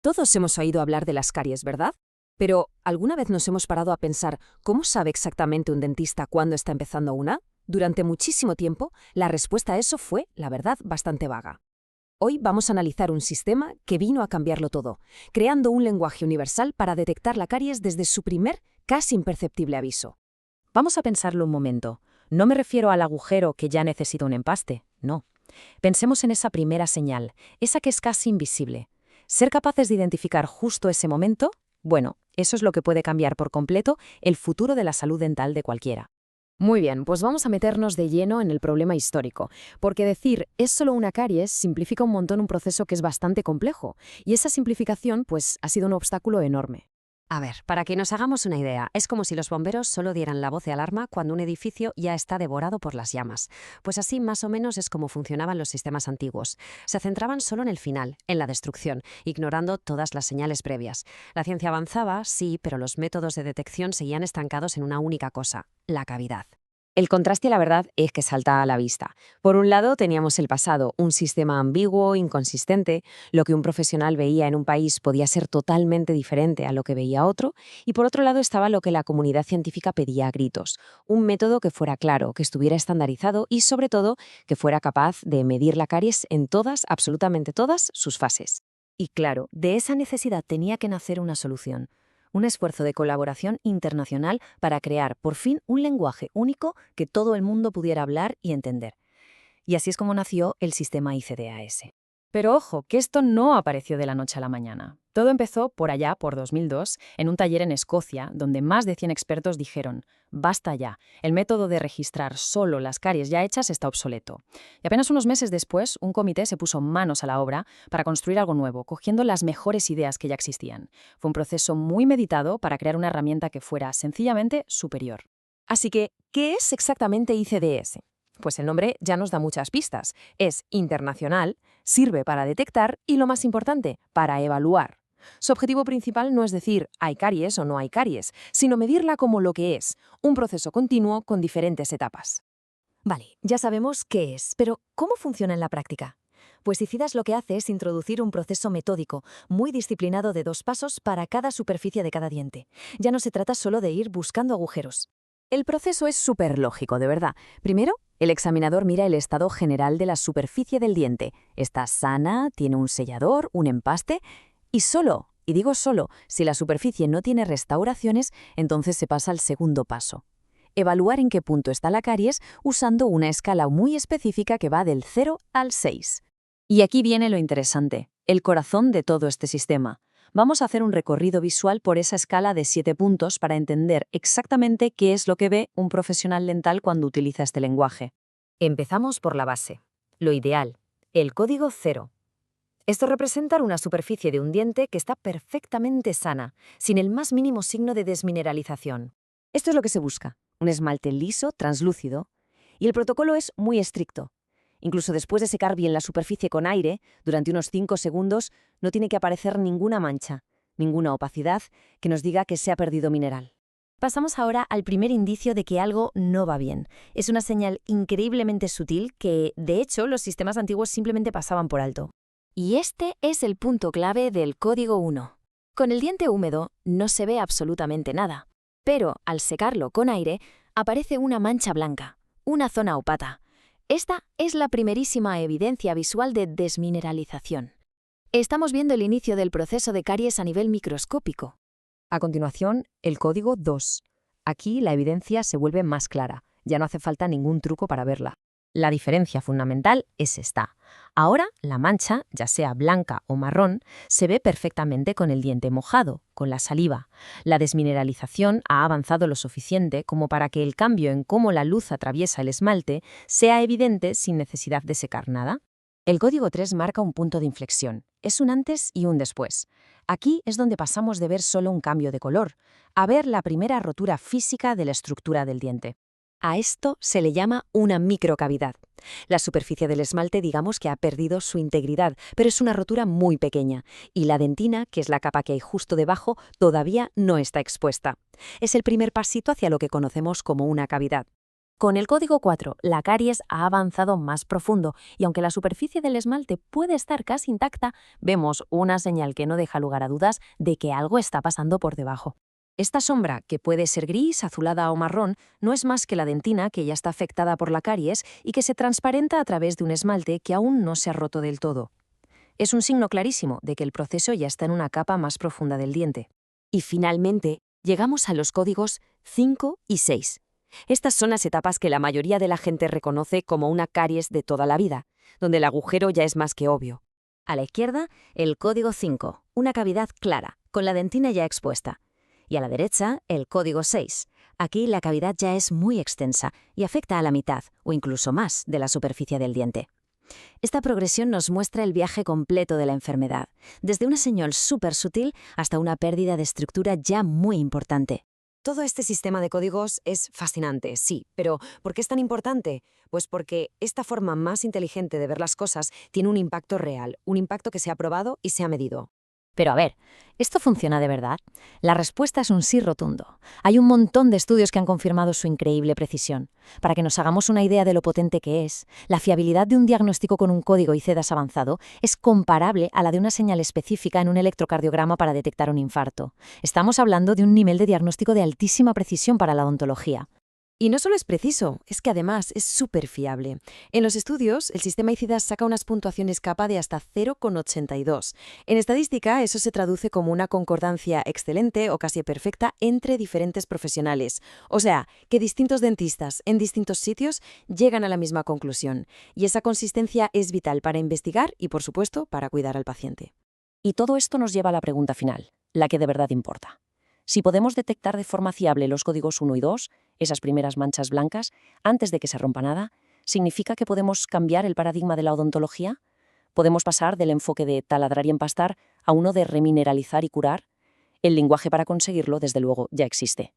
Todos hemos oído hablar de las caries, ¿verdad? Pero, ¿alguna vez nos hemos parado a pensar cómo sabe exactamente un dentista cuándo está empezando una? Durante muchísimo tiempo, la respuesta a eso fue, la verdad, bastante vaga. Hoy vamos a analizar un sistema que vino a cambiarlo todo, creando un lenguaje universal para detectar la caries desde su primer, casi imperceptible aviso. Vamos a pensarlo un momento. No me refiero al agujero que ya necesita un empaste, no. Pensemos en esa primera señal, esa que es casi invisible. Ser capaces de identificar justo ese momento, bueno, eso es lo que puede cambiar por completo el futuro de la salud dental de cualquiera. Muy bien, pues vamos a meternos de lleno en el problema histórico, porque decir es solo una caries simplifica un montón un proceso que es bastante complejo, y esa simplificación pues ha sido un obstáculo enorme. A ver, para que nos hagamos una idea, es como si los bomberos solo dieran la voz de alarma cuando un edificio ya está devorado por las llamas. Pues así más o menos es como funcionaban los sistemas antiguos. Se centraban solo en el final, en la destrucción, ignorando todas las señales previas. La ciencia avanzaba, sí, pero los métodos de detección seguían estancados en una única cosa: la cavidad. El contraste, la verdad, es que salta a la vista. Por un lado, teníamos el pasado, un sistema ambiguo, inconsistente. Lo que un profesional veía en un país podía ser totalmente diferente a lo que veía otro. Y por otro lado estaba lo que la comunidad científica pedía a gritos: un método que fuera claro, que estuviera estandarizado y, sobre todo, que fuera capaz de medir la caries en todas, absolutamente todas, sus fases. Y claro, de esa necesidad tenía que nacer una solución. Un esfuerzo de colaboración internacional para crear, por fin, un lenguaje único que todo el mundo pudiera hablar y entender. Y así es como nació el sistema ICD-AS. Pero ojo, que esto no apareció de la noche a la mañana. Todo empezó por allá, por 2002, en un taller en Escocia, donde más de 100 expertos dijeron: basta ya, el método de registrar solo las caries ya hechas está obsoleto. Y apenas unos meses después, un comité se puso manos a la obra para construir algo nuevo, cogiendo las mejores ideas que ya existían. Fue un proceso muy meditado para crear una herramienta que fuera sencillamente superior. Así que, ¿qué es exactamente ICDS? Pues el nombre ya nos da muchas pistas. Es internacional, sirve para detectar y, lo más importante, para evaluar. Su objetivo principal no es decir hay caries o no hay caries, sino medirla como lo que es, un proceso continuo con diferentes etapas. Vale, ya sabemos qué es, pero ¿cómo funciona en la práctica? Pues ICIDAS lo que hace es introducir un proceso metódico, muy disciplinado de 2 pasos para cada superficie de cada diente. Ya no se trata solo de ir buscando agujeros. El proceso es súper lógico, de verdad. Primero, el examinador mira el estado general de la superficie del diente. Está sana, tiene un sellador, un empaste, y solo, y digo solo, si la superficie no tiene restauraciones, entonces se pasa al segundo paso: evaluar en qué punto está la caries usando una escala muy específica que va del 0 al 6. Y aquí viene lo interesante, el corazón de todo este sistema. Vamos a hacer un recorrido visual por esa escala de 7 puntos para entender exactamente qué es lo que ve un profesional dental cuando utiliza este lenguaje. Empezamos por la base, lo ideal, el código 0. Esto representa una superficie de un diente que está perfectamente sana, sin el más mínimo signo de desmineralización. Esto es lo que se busca: un esmalte liso, translúcido. Y el protocolo es muy estricto. Incluso después de secar bien la superficie con aire, durante unos 5 segundos, no tiene que aparecer ninguna mancha, ninguna opacidad que nos diga que se ha perdido mineral. Pasamos ahora al primer indicio de que algo no va bien. Es una señal increíblemente sutil que, de hecho, los sistemas antiguos simplemente pasaban por alto. Y este es el punto clave del código 1. Con el diente húmedo no se ve absolutamente nada, pero al secarlo con aire aparece una mancha blanca, una zona opata. Esta es la primerísima evidencia visual de desmineralización. Estamos viendo el inicio del proceso de caries a nivel microscópico. A continuación, el código 2. Aquí la evidencia se vuelve más clara. Ya no hace falta ningún truco para verla. La diferencia fundamental es esta. Ahora, la mancha, ya sea blanca o marrón, se ve perfectamente con el diente mojado, con la saliva. La desmineralización ha avanzado lo suficiente como para que el cambio en cómo la luz atraviesa el esmalte sea evidente sin necesidad de secar nada. El código 3 marca un punto de inflexión. Es un antes y un después. Aquí es donde pasamos de ver solo un cambio de color a ver la primera rotura física de la estructura del diente. A esto se le llama una microcavidad. La superficie del esmalte, digamos que ha perdido su integridad, pero es una rotura muy pequeña, y la dentina, que es la capa que hay justo debajo, todavía no está expuesta. Es el primer pasito hacia lo que conocemos como una cavidad. Con el código 4, la caries ha avanzado más profundo y aunque la superficie del esmalte puede estar casi intacta, vemos una señal que no deja lugar a dudas de que algo está pasando por debajo. Esta sombra, que puede ser gris, azulada o marrón, no es más que la dentina que ya está afectada por la caries y que se transparenta a través de un esmalte que aún no se ha roto del todo. Es un signo clarísimo de que el proceso ya está en una capa más profunda del diente. Y finalmente, llegamos a los códigos 5 y 6. Estas son las etapas que la mayoría de la gente reconoce como una caries de toda la vida, donde el agujero ya es más que obvio. A la izquierda, el código 5, una cavidad clara, con la dentina ya expuesta. Y a la derecha, el código 6. Aquí la cavidad ya es muy extensa y afecta a la mitad, o incluso más, de la superficie del diente. Esta progresión nos muestra el viaje completo de la enfermedad, desde una señal súper sutil hasta una pérdida de estructura ya muy importante. Todo este sistema de códigos es fascinante, sí, pero ¿por qué es tan importante? Pues porque esta forma más inteligente de ver las cosas tiene un impacto real, un impacto que se ha probado y se ha medido. Pero a ver, ¿esto funciona de verdad? La respuesta es un sí rotundo. Hay un montón de estudios que han confirmado su increíble precisión. Para que nos hagamos una idea de lo potente que es, la fiabilidad de un diagnóstico con un código ICEDAS avanzado es comparable a la de una señal específica en un electrocardiograma para detectar un infarto. Estamos hablando de un nivel de diagnóstico de altísima precisión para la odontología. Y no solo es preciso, es que además es súper fiable. En los estudios, el sistema ICIDAS saca unas puntuaciones capa de hasta 0,82. En estadística, eso se traduce como una concordancia excelente o casi perfecta entre diferentes profesionales. O sea, que distintos dentistas en distintos sitios llegan a la misma conclusión. Y esa consistencia es vital para investigar y, por supuesto, para cuidar al paciente. Y todo esto nos lleva a la pregunta final, la que de verdad importa. Si podemos detectar de forma fiable los códigos 1 y 2, esas primeras manchas blancas, antes de que se rompa nada, ¿significa que podemos cambiar el paradigma de la odontología? ¿Podemos pasar del enfoque de taladrar y empastar a uno de remineralizar y curar? El lenguaje para conseguirlo, desde luego, ya existe.